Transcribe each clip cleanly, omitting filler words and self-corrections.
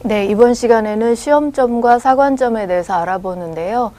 네, 이번 시간에는 시험점과 사관점에 대해서 알아보는데요.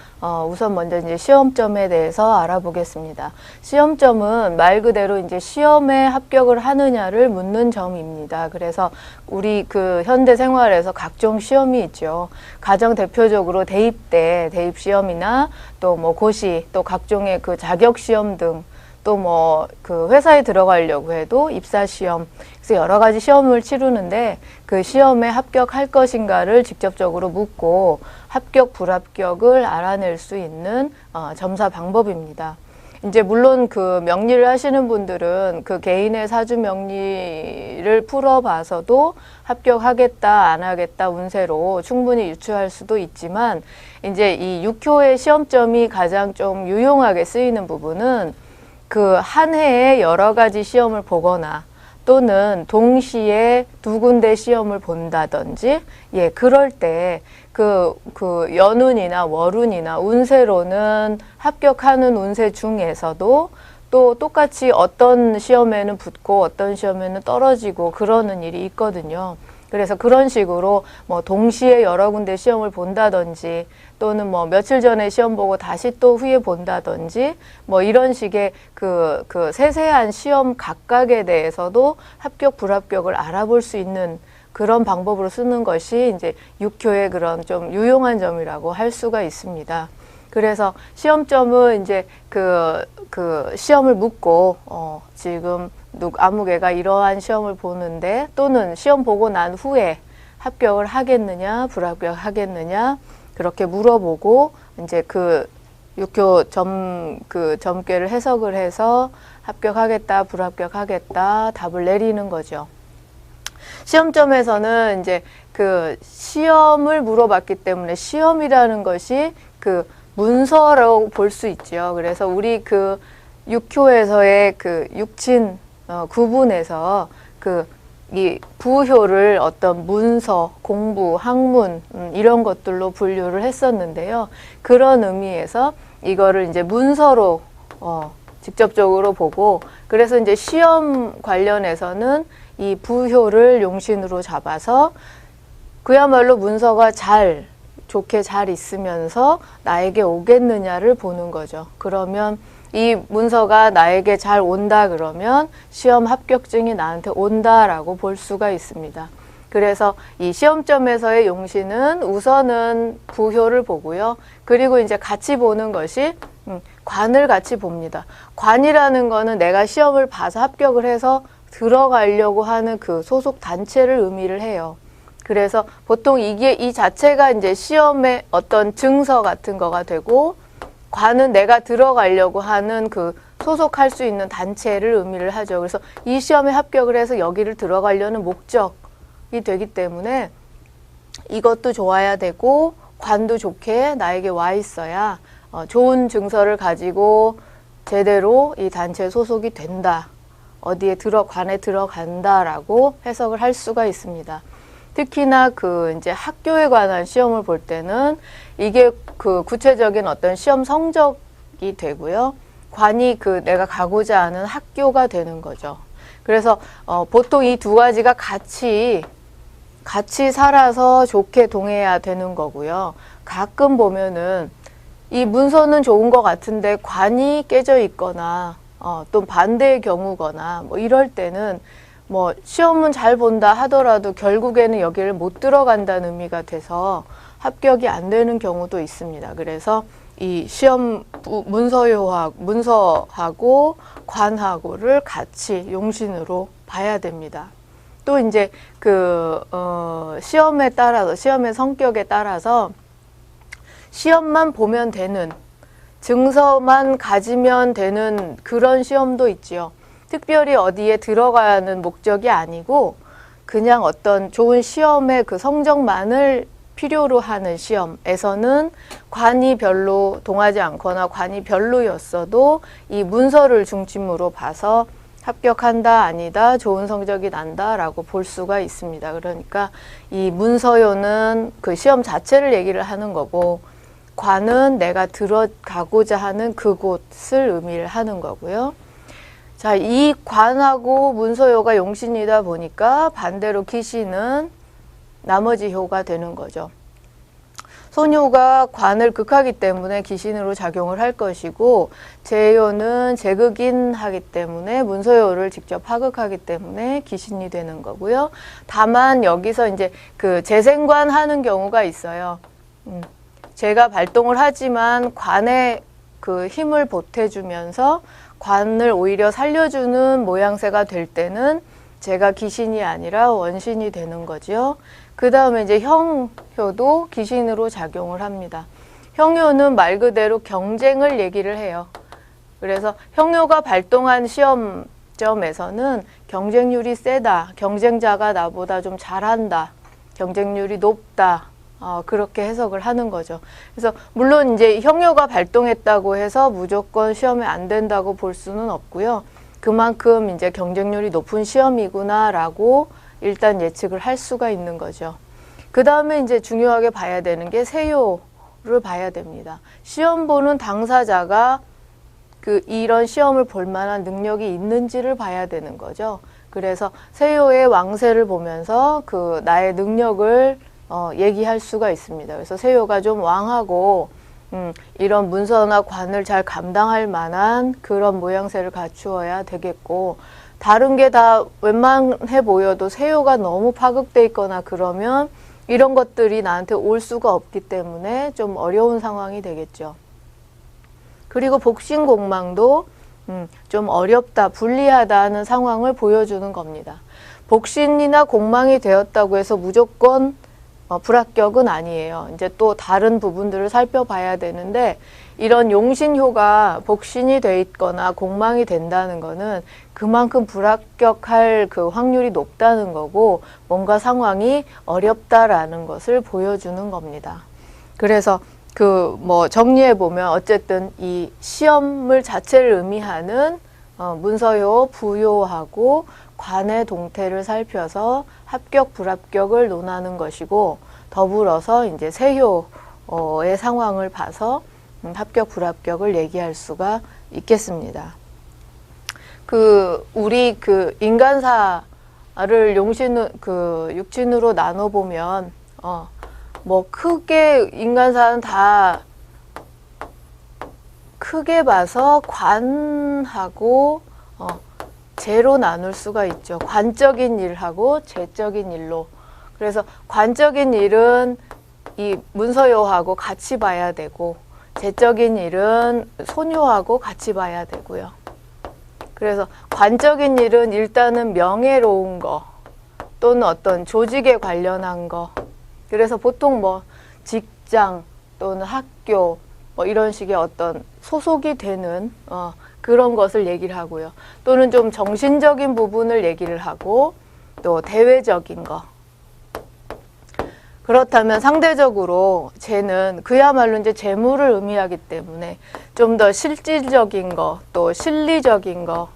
우선 먼저 이제 시험점에 대해서 알아보겠습니다. 시험점은 말 그대로 이제 시험에 합격을 하느냐를 묻는 점입니다. 그래서 우리 그 현대 생활에서 각종 시험이 있죠. 가장 대표적으로 대입대, 대입시험이나 또 뭐 고시, 또 각종의 그 자격시험 등 또 뭐 그 회사에 들어가려고 해도 입사시험, 그래서 여러 가지 시험을 치르는데 그 시험에 합격할 것인가를 직접적으로 묻고 합격, 불합격을 알아낼 수 있는 점사 방법입니다. 이제 물론 그 명리를 하시는 분들은 그 개인의 사주 명리를 풀어봐서도 합격하겠다, 안 하겠다 운세로 충분히 유추할 수도 있지만 이제 이 6교의 시험점이 가장 좀 유용하게 쓰이는 부분은 그 한 해에 여러 가지 시험을 보거나 또는 동시에 두 군데 시험을 본다든지, 예, 그럴 때 그 연운이나 월운이나 운세로는 합격하는 운세 중에서도 또 똑같이 어떤 시험에는 붙고 어떤 시험에는 떨어지고 그러는 일이 있거든요. 그래서 그런 식으로 뭐 동시에 여러 군데 시험을 본다든지 또는 뭐 며칠 전에 시험 보고 다시 또 후에 본다든지 뭐 이런 식의 그 세세한 시험 각각에 대해서도 합격, 불합격을 알아볼 수 있는 그런 방법으로 쓰는 것이 이제 육교의 그런 좀 유용한 점이라고 할 수가 있습니다. 그래서 시험점은 이제 그 시험을 묻고 지금 아무개가 이러한 시험을 보는데 또는 시험 보고 난 후에 합격을 하겠느냐 불합격하겠느냐 그렇게 물어보고 이제 그 육교 점괘를 해석을 해서 합격하겠다 불합격하겠다 답을 내리는 거죠. 시험점에서는 이제 그 시험을 물어봤기 때문에 시험이라는 것이 그 문서라고 볼 수 있죠. 그래서 우리 그 육효에서의 그 육친 구분에서 그 이 부효를 어떤 문서, 공부, 학문 이런 것들로 분류를 했었는데요. 그런 의미에서 이거를 이제 문서로 직접적으로 보고 그래서 이제 시험 관련해서는 이 부효를 용신으로 잡아서 그야말로 문서가 좋게 잘 있으면서 나에게 오겠느냐를 보는 거죠. 그러면 이 문서가 나에게 잘 온다 그러면 시험 합격증이 나한테 온다라고 볼 수가 있습니다. 그래서 이 시험점에서의 용신은 우선은 부효를 보고요. 그리고 이제 같이 보는 것이 관을 같이 봅니다. 관이라는 거는 내가 시험을 봐서 합격을 해서 들어가려고 하는 그 소속 단체를 의미를 해요. 그래서 보통 이 자체가 이제 시험의 어떤 증서 같은 거가 되고 관은 내가 들어가려고 하는 그 소속할 수 있는 단체를 의미를 하죠. 그래서 이 시험에 합격을 해서 여기를 들어가려는 목적이 되기 때문에 이것도 좋아야 되고 관도 좋게 나에게 와 있어야 좋은 증서를 가지고 제대로 이 단체에 소속이 된다. 어디에 관에 들어간다라고 해석을 할 수가 있습니다. 특히나 그 이제 학교에 관한 시험을 볼 때는 이게 그 구체적인 어떤 시험 성적이 되고요. 관이 그 내가 가고자 하는 학교가 되는 거죠. 그래서 보통 이 두 가지가 같이 살아서 좋게 동해야 되는 거고요. 가끔 보면은 이 문서는 좋은 것 같은데 관이 깨져 있거나 또 반대의 경우거나 뭐 이럴 때는 뭐 시험은 잘 본다 하더라도 결국에는 여기를 못 들어간다는 의미가 돼서 합격이 안 되는 경우도 있습니다. 그래서 이 시험 문서하고 관하고를 같이 용신으로 봐야 됩니다. 또 이제 그 시험에 따라서 시험의 성격에 따라서 시험만 보면 되는 증서만 가지면 되는 그런 시험도 있지요. 특별히 어디에 들어가야 하는 목적이 아니고 그냥 어떤 좋은 시험의 그 성적만을 필요로 하는 시험에서는 관이 별로 동하지 않거나 관이 별로였어도 이 문서를 중심으로 봐서 합격한다 아니다 좋은 성적이 난다라고 볼 수가 있습니다. 그러니까 이 문서요는 그 시험 자체를 얘기를 하는 거고 관은 내가 들어가고자 하는 그곳을 의미를 하는 거고요. 자, 이 관하고 문서요가 용신이다 보니까 반대로 기신은 나머지 효가 되는 거죠. 손효가 관을 극하기 때문에 기신으로 작용을 할 것이고, 재효는 재극인하기 때문에 문서효를 직접 하극하기 때문에 기신이 되는 거고요. 다만 여기서 이제 그 재생관 하는 경우가 있어요. 재가 발동을 하지만 관에 그 힘을 보태주면서 관을 오히려 살려주는 모양새가 될 때는 재가 기신이 아니라 원신이 되는 거죠. 그 다음에 이제 형효도 기신으로 작용을 합니다. 형효는 말 그대로 경쟁을 얘기를 해요. 그래서 형효가 발동한 시험점에서는 경쟁률이 세다, 경쟁자가 나보다 좀 잘한다, 경쟁률이 높다, 그렇게 해석을 하는 거죠. 그래서 물론 이제 형효가 발동했다고 해서 무조건 시험에 안 된다고 볼 수는 없고요. 그만큼 이제 경쟁률이 높은 시험이구나라고 일단 예측을 할 수가 있는 거죠. 그 다음에 이제 중요하게 봐야 되는 게 세효를 봐야 됩니다. 시험 보는 당사자가 이런 시험을 볼 만한 능력이 있는지를 봐야 되는 거죠. 그래서 세효의 왕세를 보면서 나의 능력을 얘기할 수가 있습니다. 그래서 세효가 좀 왕하고 이런 문서나 관을 잘 감당할 만한 그런 모양새를 갖추어야 되겠고, 다른 게 다 웬만해 보여도 세효가 너무 파극돼 있거나 그러면 이런 것들이 나한테 올 수가 없기 때문에 좀 어려운 상황이 되겠죠. 그리고 복신공망도 좀 어렵다, 불리하다는 상황을 보여주는 겁니다. 복신이나 공망이 되었다고 해서 무조건 불합격은 아니에요. 이제 또 다른 부분들을 살펴봐야 되는데, 이런 용신효가 복신이 돼 있거나 공망이 된다는 거는 그만큼 불합격할 그 확률이 높다는 거고, 뭔가 상황이 어렵다라는 것을 보여주는 겁니다. 그래서 정리해 보면 어쨌든 이 시험을 자체를 의미하는 문서효, 부효하고 관의 동태를 살펴서 합격, 불합격을 논하는 것이고, 더불어서 이제 세효의 상황을 봐서 합격, 불합격을 얘기할 수가 있겠습니다. 우리 인간사를 육친으로 나눠보면, 크게 인간사는 다 크게 봐서 관하고, 재로 나눌 수가 있죠. 관적인 일하고 재적인 일로. 그래서 관적인 일은 이 문서효하고 같이 봐야 되고, 재적인 일은 손효하고 같이 봐야 되고요. 그래서 관적인 일은 일단은 명예로운 거 또는 어떤 조직에 관련한 거, 그래서 보통 직장 또는 학교 이런 식의 어떤 소속이 되는 그런 것을 얘기를 하고요. 또는 좀 정신적인 부분을 얘기를 하고, 또 대외적인 거. 그렇다면 상대적으로 재는 그야말로 이제 재물을 의미하기 때문에 좀 더 실질적인 거, 또 실리적인 거,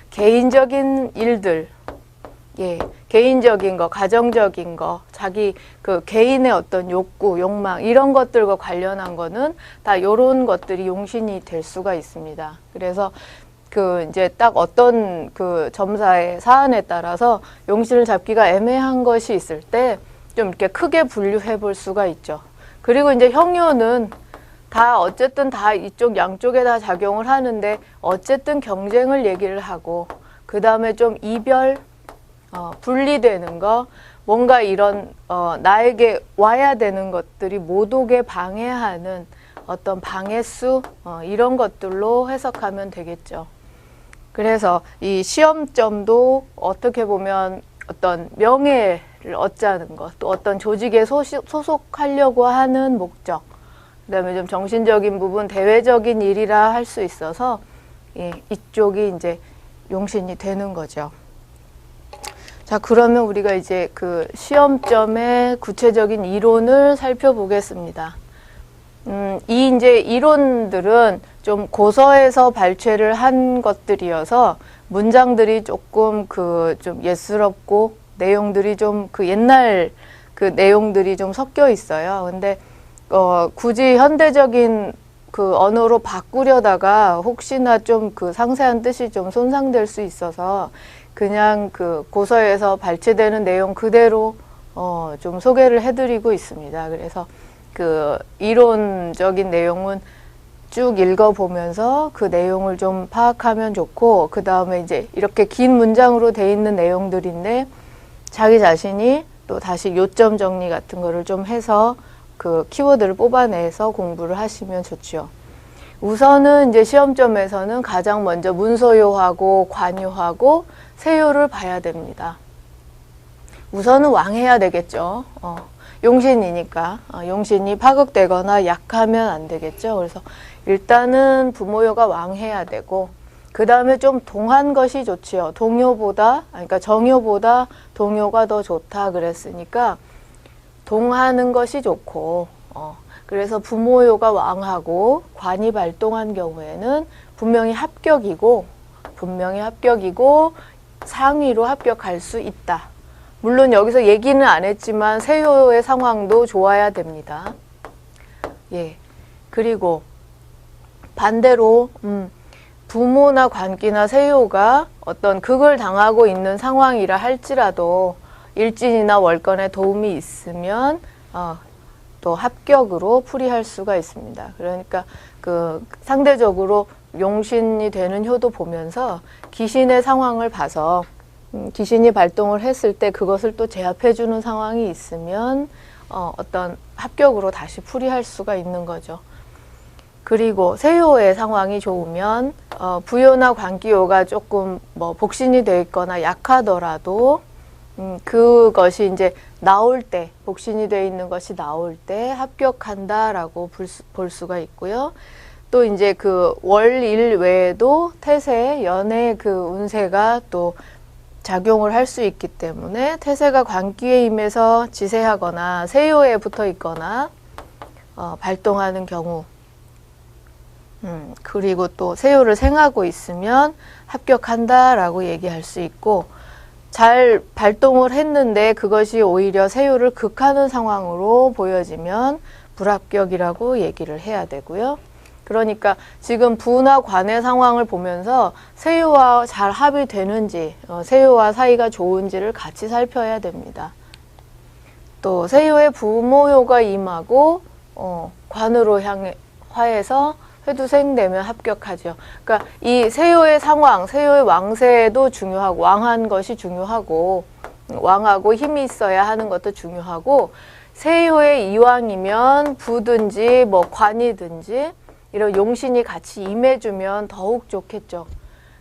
개인적인 일들, 개인적인 거, 가정적인 거, 자기 개인의 어떤 욕구, 욕망 이런 것들과 관련한 거는 다 이런 것들이 용신이 될 수가 있습니다. 그래서 이제 딱 어떤 점사의 사안에 따라서 용신을 잡기가 애매한 것이 있을 때 좀 이렇게 크게 분류해 볼 수가 있죠. 그리고 이제 형효는 어쨌든 다 이쪽 양쪽에 다 작용을 하는데, 어쨌든 경쟁을 얘기를 하고, 그 다음에 좀 이별, 분리되는 거, 뭔가 이런 나에게 와야 되는 것들이 못 오게 방해하는 어떤 방해수, 이런 것들로 해석하면 되겠죠. 그래서 이 시험점도 어떻게 보면 어떤 명예를 얻자는 것, 또 어떤 조직에 소속하려고 하는 목적, 그다음에 좀 정신적인 부분, 대외적인 일이라 할 수 있어서 이쪽이 이제 용신이 되는 거죠. 자, 그러면 우리가 이제 시험점의 구체적인 이론을 살펴보겠습니다. 이 이제 이론들은 좀 고서에서 발췌를 한 것들이어서 문장들이 조금 좀 예스럽고 내용들이 좀 옛날 내용들이 좀 섞여 있어요. 근데 굳이 현대적인 언어로 바꾸려다가 혹시나 좀 상세한 뜻이 좀 손상될 수 있어서 그냥 고서에서 발췌되는 내용 그대로 좀 소개를 해드리고 있습니다. 그래서 그 이론적인 내용은 쭉 읽어보면서 그 내용을 좀 파악하면 좋고, 그 다음에 이제 이렇게 긴 문장으로 돼 있는 내용들인데 자기 자신이 또 다시 요점 정리 같은 거를 좀 해서 그 키워드를 뽑아내서 공부를 하시면 좋죠. 우선은 이제 시험점에서는 가장 먼저 문서요하고 관요하고 세요를 봐야 됩니다. 우선은 왕해야 되겠죠. 용신이니까. 용신이 파극되거나 약하면 안 되겠죠. 그래서 일단은 부모요가 왕해야 되고, 그 다음에 좀 동한 것이 좋지요. 동요보다, 그러니까 정요보다 동요가 더 좋다 그랬으니까 동하는 것이 좋고, 그래서 부모요가 왕하고 관이 발동한 경우에는 분명히 합격이고 상위로 합격할 수 있다. 물론 여기서 얘기는 안 했지만 세요의 상황도 좋아야 됩니다. 예. 그리고 반대로 부모나 관기나 세요가 어떤 극을 당하고 있는 상황이라 할지라도 일진이나 월권에 도움이 있으면 또 합격으로 풀이할 수가 있습니다. 그러니까 그 상대적으로 용신이 되는 효도 보면서 귀신의 상황을 봐서 귀신이 발동을 했을 때 그것을 또 제압해주는 상황이 있으면 어떤 합격으로 다시 풀이할 수가 있는 거죠. 그리고 세요의 상황이 좋으면 부요나 관기요가 조금 뭐 복신이 돼 있거나 약하더라도 그것이 이제 나올 때, 복신이 돼 있는 것이 나올 때 합격한다라고 볼 수가 있고요. 또 이제 그 월일 외에도 태세, 연의 그 운세가 또 작용을 할 수 있기 때문에 태세가 관기에 임해서 지세하거나 세요에 붙어 있거나 발동하는 경우, 그리고 또 세요를 생하고 있으면 합격한다라고 얘기할 수 있고, 잘 발동을 했는데 그것이 오히려 세요를 극하는 상황으로 보여지면 불합격이라고 얘기를 해야 되고요. 그러니까 지금 부나 관의 상황을 보면서 세요와 잘 합이 되는지, 세요와 사이가 좋은지를 같이 살펴야 됩니다. 또 세요의 부모요가 임하고 관으로 화해서 회두생되면 합격하죠. 그러니까 이 세요의 상황, 세요의 왕세도 중요하고, 왕한 것이 중요하고, 왕하고 힘이 있어야 하는 것도 중요하고, 세요의 이왕이면 부든지 뭐 관이든지 이런 용신이 같이 임해주면 더욱 좋겠죠.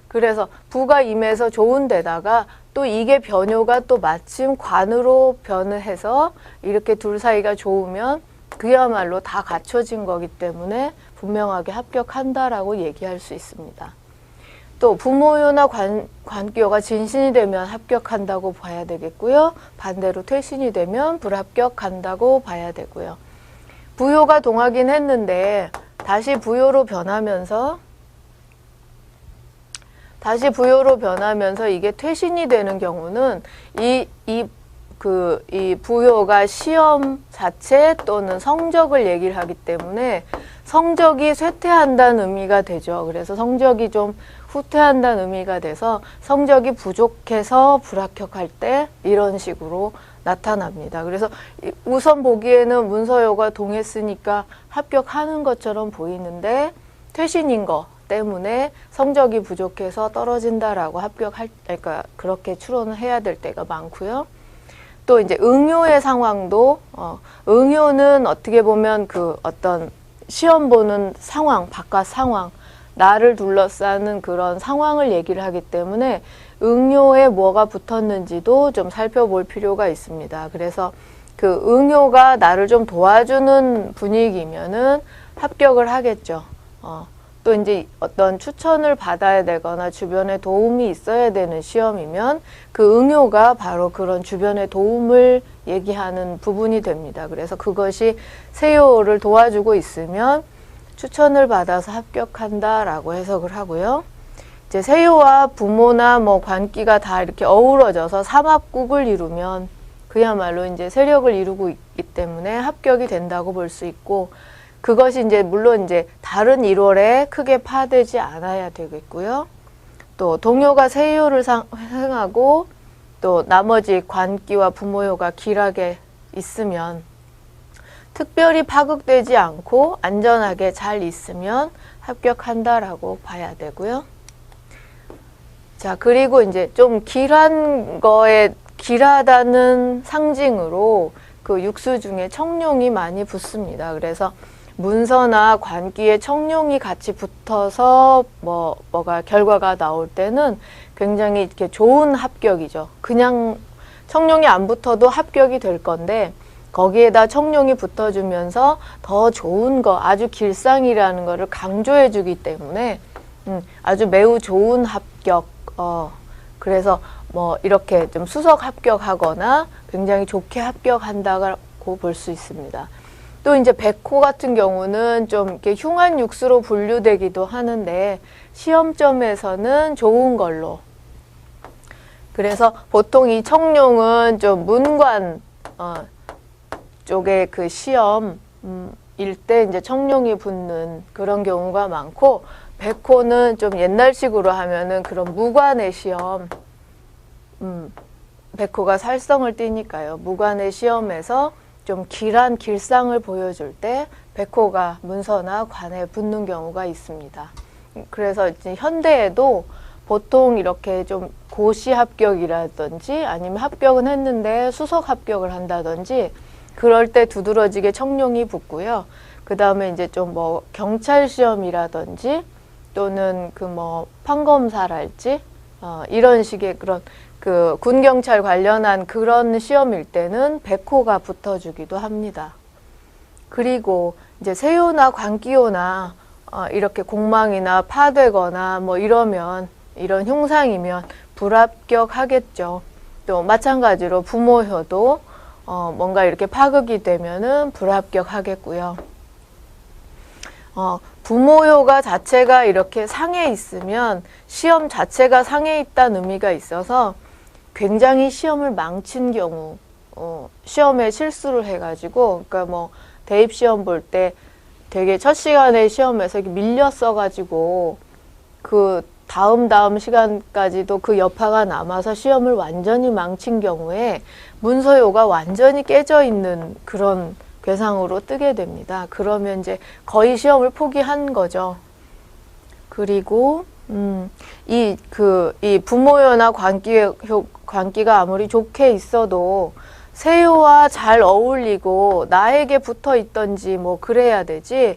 그래서 부가 임해서 좋은 데다가 또 이게 변효가 또 마침 관으로 변을 해서 이렇게 둘 사이가 좋으면 그야말로 다 갖춰진 거기 때문에 분명하게 합격한다라고 얘기할 수 있습니다. 또 부모요나 관기요가 진신이 되면 합격한다고 봐야 되겠고요. 반대로 퇴신이 되면 불합격한다고 봐야 되고요. 부요가 동하긴 했는데 다시 부요로 변하면서 이게 퇴신이 되는 경우는 이 부요가 시험 자체 또는 성적을 얘기를 하기 때문에 성적이 쇠퇴한다는 의미가 되죠. 그래서 성적이 좀 후퇴한다는 의미가 돼서 성적이 부족해서 불합격할 때 이런 식으로 나타납니다. 그래서 우선 보기에는 문서요가 동했으니까 합격하는 것처럼 보이는데 퇴신인 거 때문에 성적이 부족해서 떨어진다라고 그러니까 그렇게 추론을 해야 될 때가 많고요. 또 이제 응요의 상황도 응요는 어떻게 보면 그 어떤 시험 보는 상황, 바깥 상황, 나를 둘러싸는 그런 상황을 얘기를 하기 때문에 응요에 뭐가 붙었는지도 좀 살펴볼 필요가 있습니다. 그래서 그 응요가 나를 좀 도와주는 분위기면은 합격을 하겠죠. 또 이제 어떤 추천을 받아야 되거나 주변에 도움이 있어야 되는 시험이면 그 응요가 바로 그런 주변의 도움을 얘기하는 부분이 됩니다. 그래서 그것이 세요를 도와주고 있으면 추천을 받아서 합격한다라고 해석을 하고요. 이제 세요와 부모나 뭐 관기가 다 이렇게 어우러져서 삼합국을 이루면 그야말로 이제 세력을 이루고 있기 때문에 합격이 된다고 볼 수 있고, 그것이 이제 물론 이제 다른 1월에 크게 파되지 않아야 되겠고요. 또 동요가 세요를 행하고 또 나머지 관기와 부모효가 길하게 있으면 특별히 파극되지 않고 안전하게 잘 있으면 합격한다라고 봐야 되고요. 자, 그리고 이제 좀 길하다는 상징으로 그 육수 중에 청룡이 많이 붙습니다. 그래서 문서나 관기에 청룡이 같이 붙어서 뭐가 결과가 나올 때는 굉장히 이렇게 좋은 합격이죠. 그냥 청룡이 안 붙어도 합격이 될 건데 거기에다 청룡이 붙어주면서 더 좋은 거, 아주 길상이라는 거를 강조해 주기 때문에 아주 매우 좋은 합격, 그래서 뭐 이렇게 좀 수석 합격하거나 굉장히 좋게 합격한다고 볼 수 있습니다. 또 이제 백호 같은 경우는 좀 이렇게 흉한 육수로 분류되기도 하는데 시험점에서는 좋은 걸로. 그래서 보통 이 청룡은 좀 문관 쪽에 그 시험 일 때 이제 청룡이 붙는 그런 경우가 많고, 백호는 좀 옛날식으로 하면은 그런 무관의 시험, 백호가 살성을 띠니까요. 무관의 시험에서 좀 길한 길상을 보여줄 때 백호가 문서나 관에 붙는 경우가 있습니다. 그래서 이제 현대에도 보통 이렇게 좀 고시 합격이라든지 아니면 합격은 했는데 수석 합격을 한다든지 그럴 때 두드러지게 청룡이 붙고요. 그 다음에 이제 좀 뭐 경찰 시험이라든지 또는 그 뭐 판검사랄지 이런 식의 그런 그 군경찰 관련한 그런 시험일 때는 백호가 붙어주기도 합니다. 그리고 이제 세효나 관기효나 이렇게 공망이나 파되거나 뭐 이러면 이런 흉상이면 불합격하겠죠. 또 마찬가지로 부모효도 뭔가 이렇게 파극이 되면은 불합격하겠고요. 부모효가 자체가 이렇게 상해 있으면 시험 자체가 상해 있다는 의미가 있어서 굉장히 시험을 망친 경우, 시험에 실수를 해가지고, 그러니까 뭐 대입 시험 볼 때 되게 첫 시간에 시험에서 이렇게 밀렸어가지고 그 다음 시간까지도 그 여파가 남아서 시험을 완전히 망친 경우에 문서효가 완전히 깨져 있는 그런 괴상으로 뜨게 됩니다. 그러면 이제 거의 시험을 포기한 거죠. 그리고 이 부모효나 관기가 아무리 좋게 있어도 세효와 잘 어울리고 나에게 붙어 있던지 뭐 그래야 되지,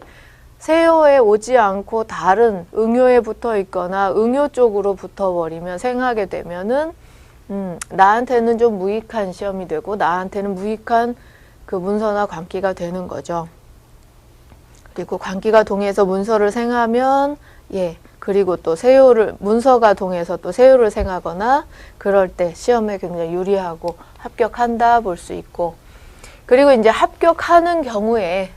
세효에 오지 않고 다른 응효에 붙어 있거나 응효 쪽으로 붙어버리면 생하게 되면은 나한테는 좀 무익한 시험이 되고 나한테는 무익한 그 문서나 관기가 되는 거죠. 그리고 관기가 동해서 문서를 생하면 그리고 또 문서가 동해서 또 세효를 생하거나 그럴 때 시험에 굉장히 유리하고 합격한다 볼 수 있고, 그리고 이제 합격하는 경우에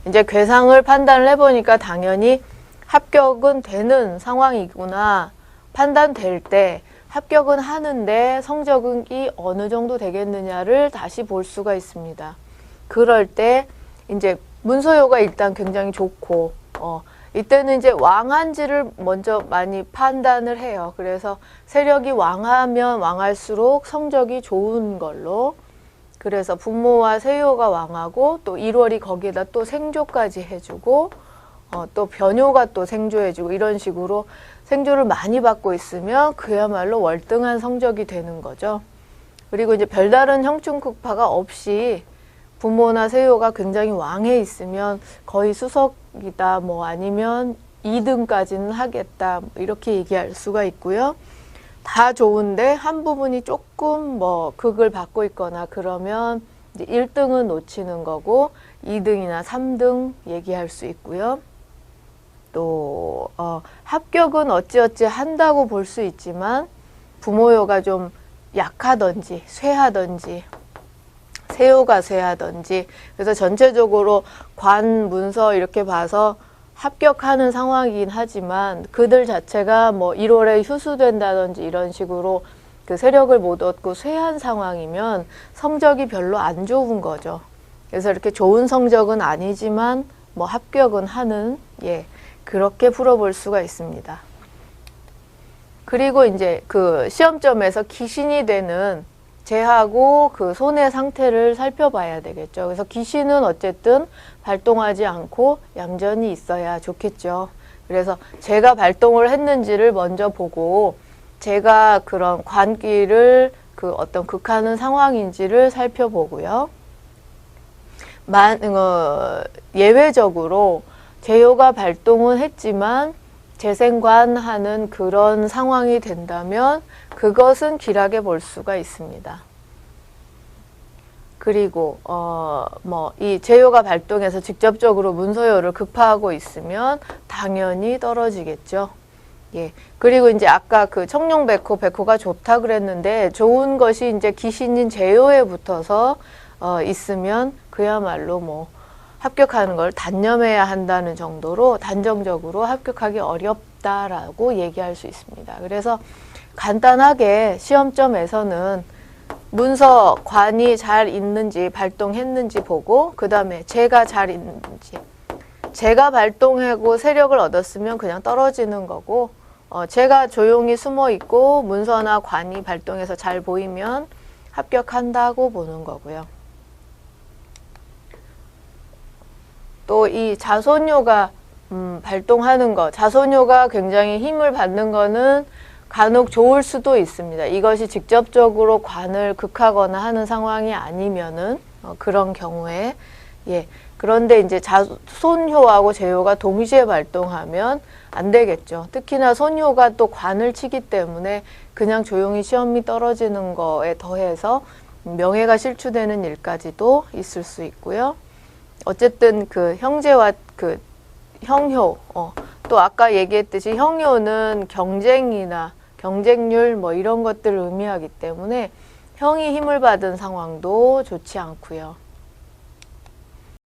이제 괴상을 판단을 해보니까 당연히 합격은 되는 상황이구나 판단될 때 합격은 하는데 성적이 어느 정도 되겠느냐를 다시 볼 수가 있습니다. 그럴 때 이제 문서효가 일단 굉장히 좋고 이때는 이제 왕한지를 먼저 많이 판단을 해요. 그래서 세력이 왕하면 왕할수록 성적이 좋은 걸로, 그래서 부모와 세효가 왕하고 또 1월이 거기에다 또 생조까지 해주고 또 변효가 또 생조해주고 이런 식으로 생조를 많이 받고 있으면 그야말로 월등한 성적이 되는 거죠. 그리고 이제 별다른 형충극파가 없이 부모나 세효가 굉장히 왕해 있으면 거의 수석이다, 뭐 아니면 2등까지는 하겠다, 이렇게 얘기할 수가 있고요. 다 좋은데 한 부분이 조금 뭐 극을 받고 있거나 그러면 이제 1등은 놓치는 거고 2등이나 3등 얘기할 수 있고요. 또 합격은 어찌어찌 한다고 볼 수 있지만 부모효가 좀 약하던지 쇠하던지 세효가 쇠하던지, 그래서 전체적으로 관, 문서 이렇게 봐서 합격하는 상황이긴 하지만 그들 자체가 뭐 1월에 휴수된다든지 이런 식으로 그 세력을 못 얻고 쇠한 상황이면 성적이 별로 안 좋은 거죠. 그래서 이렇게 좋은 성적은 아니지만 뭐 합격은 하는, 그렇게 풀어볼 수가 있습니다. 그리고 이제 그 시험점에서 기신이 되는 쟤하고 그 손의 상태를 살펴봐야 되겠죠. 그래서 기신은 어쨌든 발동하지 않고 얌전히 있어야 좋겠죠. 그래서 제가 발동을 했는지를 먼저 보고 제가 그런 관기를 그 어떤 극하는 상황인지를 살펴보고요. 예외적으로 제요가 발동은 했지만 재생관하는 그런 상황이 된다면 그것은 길하게 볼 수가 있습니다. 그리고 이 제요가 발동해서 직접적으로 문서요를 급파하고 있으면 당연히 떨어지겠죠. 예. 그리고 이제 아까 그 청룡백호가 좋다 그랬는데 좋은 것이 이제 기신인 제요에 붙어서 있으면 그야말로 뭐 합격하는 걸 단념해야 한다는 정도로 단정적으로 합격하기 어렵다라고 얘기할 수 있습니다. 그래서 간단하게 시험점에서는 문서 관이 잘 있는지 발동했는지 보고 그 다음에 제가 잘 있는지 제가 발동하고 세력을 얻었으면 그냥 떨어지는 거고 제가 조용히 숨어 있고 문서나 관이 발동해서 잘 보이면 합격한다고 보는 거고요. 또 이 자손요가 발동하는 거, 자손요가 굉장히 힘을 받는 거는 간혹 좋을 수도 있습니다. 이것이 직접적으로 관을 극하거나 하는 상황이 아니면은 그런 경우에 예. 그런데 이제 자손효하고 제효가 동시에 발동하면 안 되겠죠. 특히나 손효가 또 관을 치기 때문에 그냥 조용히 시험이 떨어지는 거에 더해서 명예가 실추되는 일까지도 있을 수 있고요. 어쨌든 그 형제와 그 형효, 또 아까 얘기했듯이 형효는 경쟁이나 경쟁률 뭐 이런 것들을 의미하기 때문에 형이 힘을 받은 상황도 좋지 않고요.